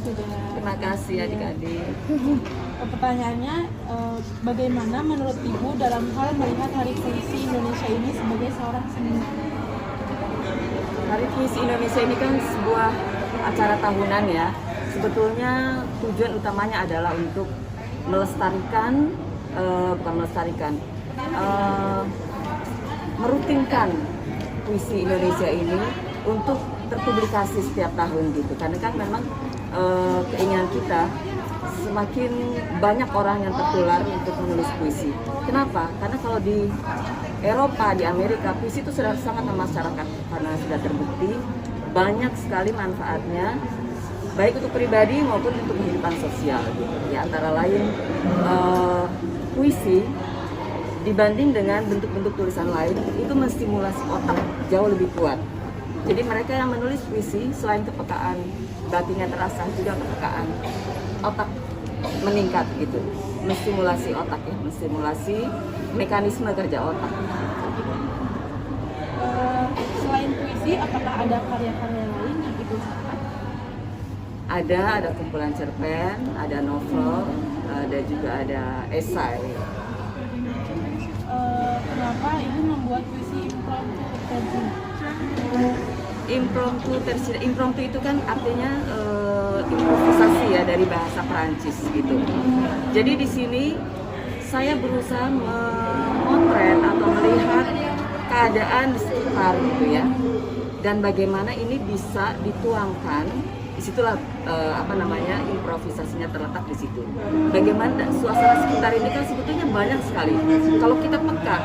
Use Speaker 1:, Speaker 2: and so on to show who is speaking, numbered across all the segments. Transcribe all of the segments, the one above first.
Speaker 1: sudah.
Speaker 2: Terima kasih adik-adik.
Speaker 1: Pertanyaannya, bagaimana menurut Ibu dalam hal melihat Hari Puisi Indonesia ini sebagai seorang seniman?
Speaker 2: Hari Puisi Indonesia ini kan sebuah acara tahunan ya. Sebetulnya tujuan utamanya adalah untuk melestarikan, merutinkan puisi Indonesia ini untuk terpublikasi setiap tahun gitu. Karena kan memang keinginan kita semakin banyak orang yang tertular untuk menulis puisi. Kenapa? Karena kalau di Eropa, di Amerika, puisi itu sudah sangat memasyarakat karena sudah terbukti banyak sekali manfaatnya, baik untuk pribadi maupun untuk kehidupan sosial. Gitu. Ya, antara lain puisi dibanding dengan bentuk-bentuk tulisan lain itu menstimulasi otak jauh lebih kuat. Jadi mereka yang menulis puisi selain kepekaan batinnya terasa, juga kepekaan otak meningkat gitu, menstimulasi otak ya, menstimulasi mekanisme kerja otak.
Speaker 1: Selain puisi, apakah ada karya-karya lain yang Ibu suka?
Speaker 2: Ada kumpulan cerpen, ada novel, ada juga ada esai.
Speaker 1: Kenapa Ibu membuat puisi impromptu terjun?
Speaker 2: Impromptu itu kan artinya improvisasi ya, dari bahasa Perancis gitu. Jadi di sini saya berusaha memotret atau melihat keadaan di sekitar gitu ya, dan bagaimana ini bisa dituangkan. Disitulah improvisasinya terletak di situ. Bagaimana suasana sekitar ini kan sebetulnya banyak sekali. Kalau kita peka,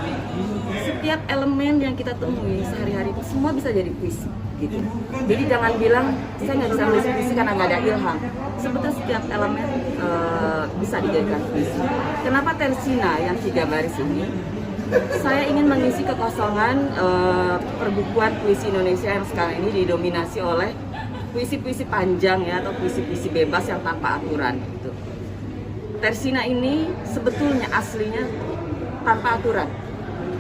Speaker 2: setiap elemen yang kita temui sehari-hari itu semua bisa jadi puisi gitu. Jadi jangan bilang saya nggak bisa menulis puisi karena nggak ada ilham. Sebetulnya setiap elemen bisa dijadikan puisi. Kenapa Tersina yang 3 baris ini? Saya ingin mengisi kekosongan perbukuan puisi Indonesia yang sekarang ini didominasi oleh puisi-puisi panjang ya, atau puisi-puisi bebas yang tanpa aturan gitu. Tersina ini sebetulnya aslinya tanpa aturan,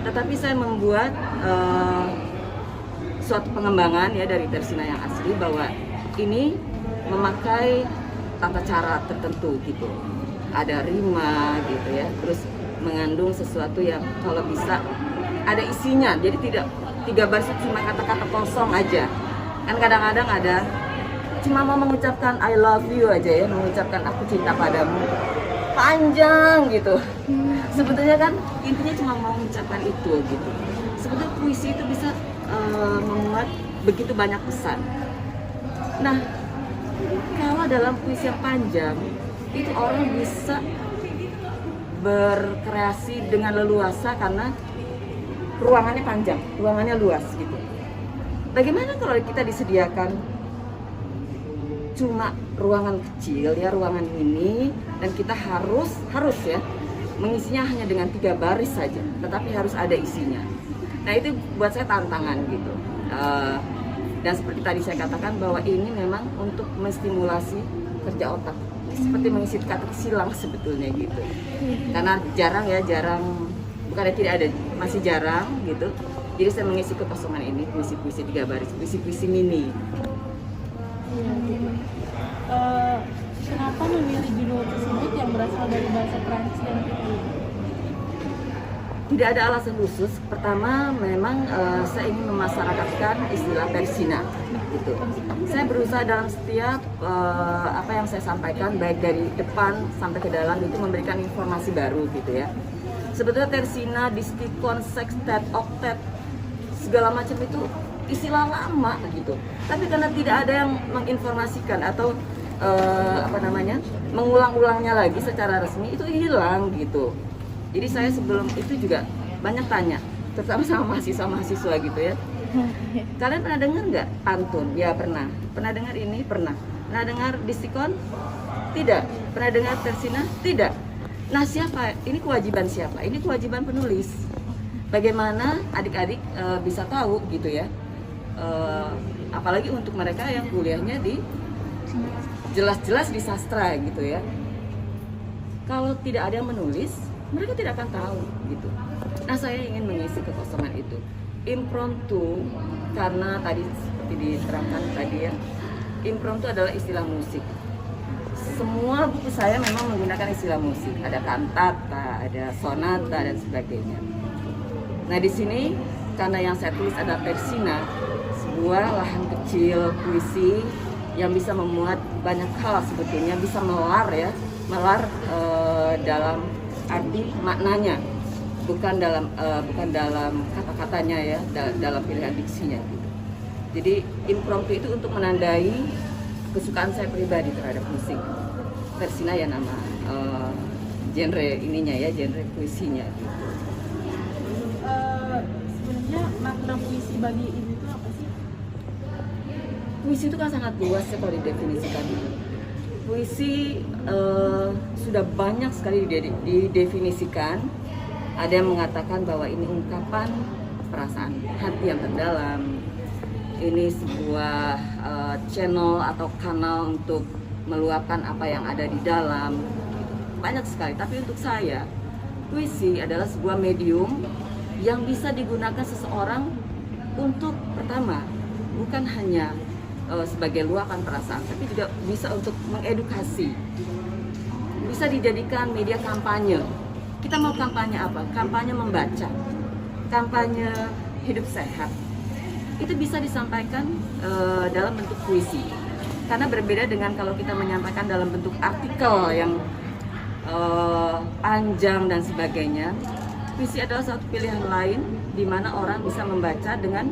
Speaker 2: tetapi saya membuat suatu pengembangan ya dari Tersina yang asli, bahwa ini memakai tata cara tertentu gitu, ada rima gitu ya, terus mengandung sesuatu yang kalau bisa ada isinya, jadi tidak 3 baris cuma kata-kata kosong aja. Kan kadang-kadang ada cuma mau mengucapkan I love you aja ya, mengucapkan aku cinta padamu, panjang gitu. Sebetulnya kan intinya cuma mau mengucapkan itu gitu. Sebetulnya puisi itu bisa memuat begitu banyak pesan. Nah, kalau dalam puisi yang panjang itu orang bisa berkreasi dengan leluasa karena ruangannya panjang, ruangannya luas gitu. Bagaimana kalau kita disediakan cuma ruangan kecil ya, ruangan ini, dan kita harus ya mengisinya hanya dengan 3 baris saja, tetapi harus ada isinya. Nah, itu buat saya tantangan gitu. Dan seperti tadi saya katakan bahwa ini memang untuk menstimulasi kerja otak, seperti mengisi kata silang sebetulnya gitu. Karena jarang, bukannya tidak ada, masih jarang gitu. Jadi saya mengisi kekosongan ini, puisi-puisi 3 baris, puisi-puisi mini.
Speaker 1: Kenapa memilih judul tersebut yang berasal dari bahasa Prancis dan Italia?
Speaker 2: Tidak ada alasan khusus. Pertama, memang saya ingin memasyarakatkan istilah Tersina gitu. Saya berusaha dalam setiap apa yang saya sampaikan, baik dari depan sampai ke dalam, itu memberikan informasi baru gitu ya. Sebetulnya Tersina, distikon, sextet, oktet, segala macam itu istilah lama gitu. Tapi karena tidak ada yang menginformasikan atau mengulang-ulangnya lagi secara resmi, itu hilang gitu. Jadi saya sebelum itu juga banyak tanya, terutama sama mahasiswa gitu ya. Kalian pernah dengar nggak pantun? Ya pernah. Pernah dengar ini? Pernah. Pernah dengar distikon? Tidak. Pernah dengar Tersina? Tidak. Nah, siapa? Ini kewajiban siapa? Ini kewajiban penulis. Bagaimana adik-adik bisa tahu gitu ya? Apalagi untuk mereka yang kuliahnya di jelas-jelas di sastra gitu ya. Kalau tidak ada yang menulis, mereka tidak akan tahu gitu. Nah, saya ingin mengisi kekosongan itu. Impromptu, karena tadi seperti diterangkan tadi ya, impromptu adalah istilah musik. Semua buku saya memang menggunakan istilah musik. Ada kantata, ada sonata dan sebagainya. Nah di sini karena yang saya tulis adalah tersina, sebuah lahan kecil puisi yang bisa memuat banyak hal sebetulnya, bisa melar dalam arti maknanya, bukan dalam kata-katanya ya, dalam pilihan diksinya gitu. Jadi impromptu itu untuk menandai kesukaan saya pribadi terhadap musik. Tersina ya nama genre ininya ya, genre puisinya gitu.
Speaker 1: Sebenarnya makna puisi bagi ibu itu apa sih?
Speaker 2: Puisi itu kan sangat luas ya kalau didefinisikan. Puisi sudah banyak sekali didefinisikan. Ada yang mengatakan bahwa ini ungkapan perasaan hati yang terdalam. Ini sebuah channel atau kanal untuk meluapkan apa yang ada di dalam. Banyak sekali. Tapi untuk saya, puisi adalah sebuah medium yang bisa digunakan seseorang untuk pertama, bukan hanya sebagai luapan perasaan, tapi juga bisa untuk mengedukasi. Bisa dijadikan media kampanye. Kita mau kampanye apa? Kampanye membaca, kampanye hidup sehat. Itu bisa disampaikan dalam bentuk puisi. Karena berbeda dengan kalau kita menyampaikan dalam bentuk artikel yang panjang dan sebagainya. Puisi adalah satu pilihan lain di mana orang bisa membaca dengan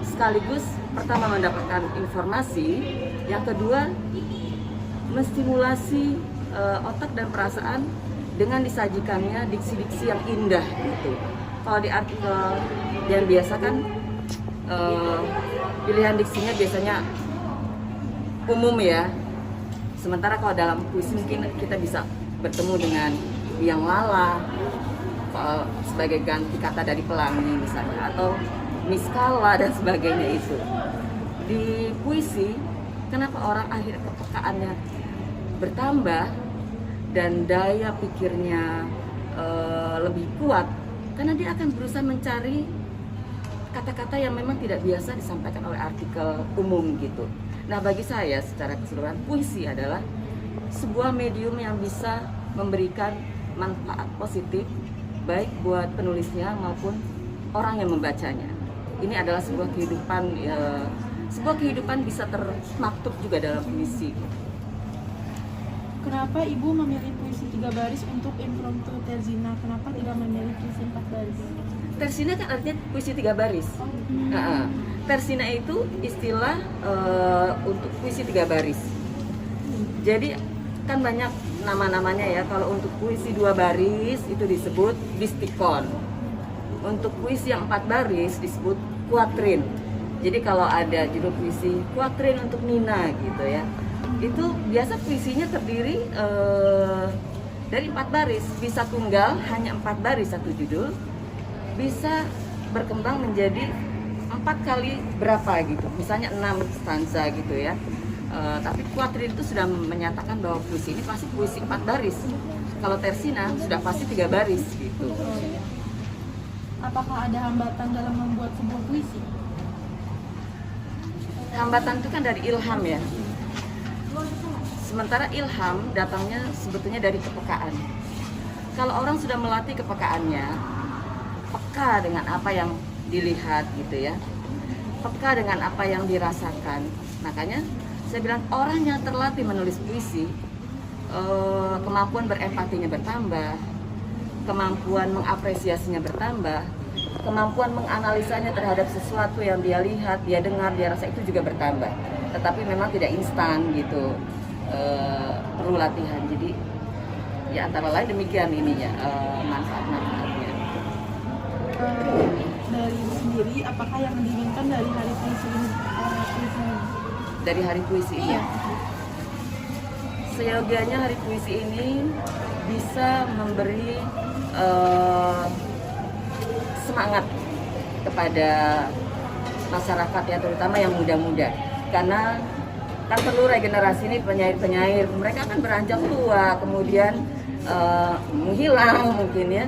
Speaker 2: sekaligus pertama mendapatkan informasi, yang kedua menstimulasi otak dan perasaan dengan disajikannya diksi-diksi yang indah gitu. Kalau di artikel yang biasa kan pilihan diksinya biasanya umum ya. Sementara kalau dalam puisi mungkin kita bisa bertemu dengan biang lala sebagai ganti kata dari pelangi misalnya, atau miskala dan sebagainya itu. Di puisi, kenapa orang akhirnya kepekaannya bertambah dan daya pikirnya lebih kuat? Karena dia akan berusaha mencari kata-kata yang memang tidak biasa disampaikan oleh artikel umum gitu. Nah bagi saya secara keseluruhan, puisi adalah sebuah medium yang bisa memberikan manfaat positif baik buat penulisnya maupun orang yang membacanya. Ini adalah sebuah kehidupan bisa termaktub juga dalam puisi.
Speaker 1: Kenapa ibu memilih puisi 3 baris untuk impromptu terzina? Kenapa tidak memilih puisi 4 baris?
Speaker 2: Tersina kan artinya puisi 3 baris. Tersina itu istilah untuk puisi 3 baris. Jadi kan banyak nama-namanya ya. Kalau untuk puisi 2 baris itu disebut distikon. Untuk puisi yang 4 baris disebut kuatrin. Jadi kalau ada judul puisi kuatrin untuk Nina gitu ya, itu biasa puisinya terdiri dari 4 baris. Bisa tunggal hanya 4 baris satu judul, bisa berkembang menjadi 4 kali berapa gitu, misalnya 6 stanza gitu ya. Tapi kuatrin itu sudah menyatakan bahwa puisi ini pasti puisi 4 baris. Kalau tersina sudah pasti 3 baris gitu.
Speaker 1: Apakah ada hambatan dalam membuat sebuah puisi?
Speaker 2: Hambatan itu kan dari ilham ya. Sementara ilham datangnya sebetulnya dari kepekaan. Kalau orang sudah melatih kepekaannya, peka dengan apa yang dilihat gitu ya, peka dengan apa yang dirasakan. Makanya saya bilang orang yang terlatih menulis puisi, kemampuan berempatinya bertambah, kemampuan mengapresiasinya bertambah, kemampuan menganalisanya terhadap sesuatu yang dia lihat, dia dengar, dia rasa itu juga bertambah. Tetapi memang tidak instan gitu, perlu latihan. Jadi ya antara lain demikian ininya manfaat-manfaatnya.
Speaker 1: Dari ibu sendiri, apakah yang diinginkan dari hari puisi ini?
Speaker 2: Dari hari puisi ini, seyogianya hari puisi ini bisa memberi semangat kepada masyarakat ya, terutama yang muda-muda, karena kan perlu regenerasi ini. Penyair-penyair mereka akan beranjak tua, kemudian menghilang mungkin ya.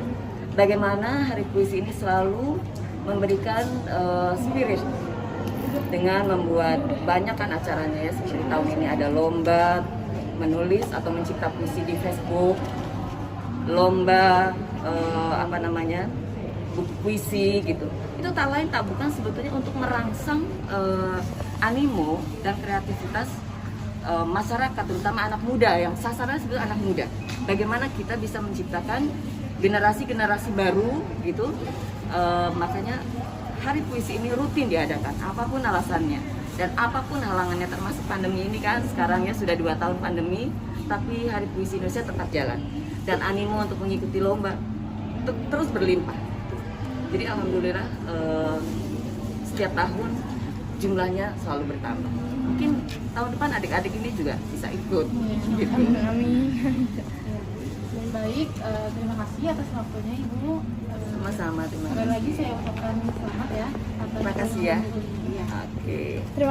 Speaker 2: Bagaimana hari puisi ini selalu memberikan spirit dengan membuat banyak kan acaranya ya, seperti tahun ini ada lomba menulis atau mencipta puisi di Facebook, lomba buku puisi gitu. Itu tak lain tak bukan sebetulnya untuk merangsang animo dan kreativitas masyarakat, terutama anak muda, yang sasarannya sebetulnya anak muda. Bagaimana kita bisa menciptakan generasi-generasi baru gitu. Makanya Hari Puisi ini rutin diadakan, apapun alasannya dan apapun halangannya, termasuk pandemi ini kan. Sekarang ya sudah 2 tahun pandemi, tapi Hari Puisi Indonesia tetap jalan dan animo untuk mengikuti lomba terus berlimpah. Jadi alhamdulillah setiap tahun jumlahnya selalu bertambah. Mungkin tahun depan adik-adik ini juga bisa ikut. Gitu.
Speaker 3: Amin.
Speaker 1: Baik, terima kasih atas waktunya Ibu.
Speaker 2: Sama-sama, terima
Speaker 1: Sekali
Speaker 2: kasih.
Speaker 1: lagi saya ucapkan selamat ya.
Speaker 2: Terima kasih ya.
Speaker 1: Iya.
Speaker 2: Oke.
Speaker 3: Terima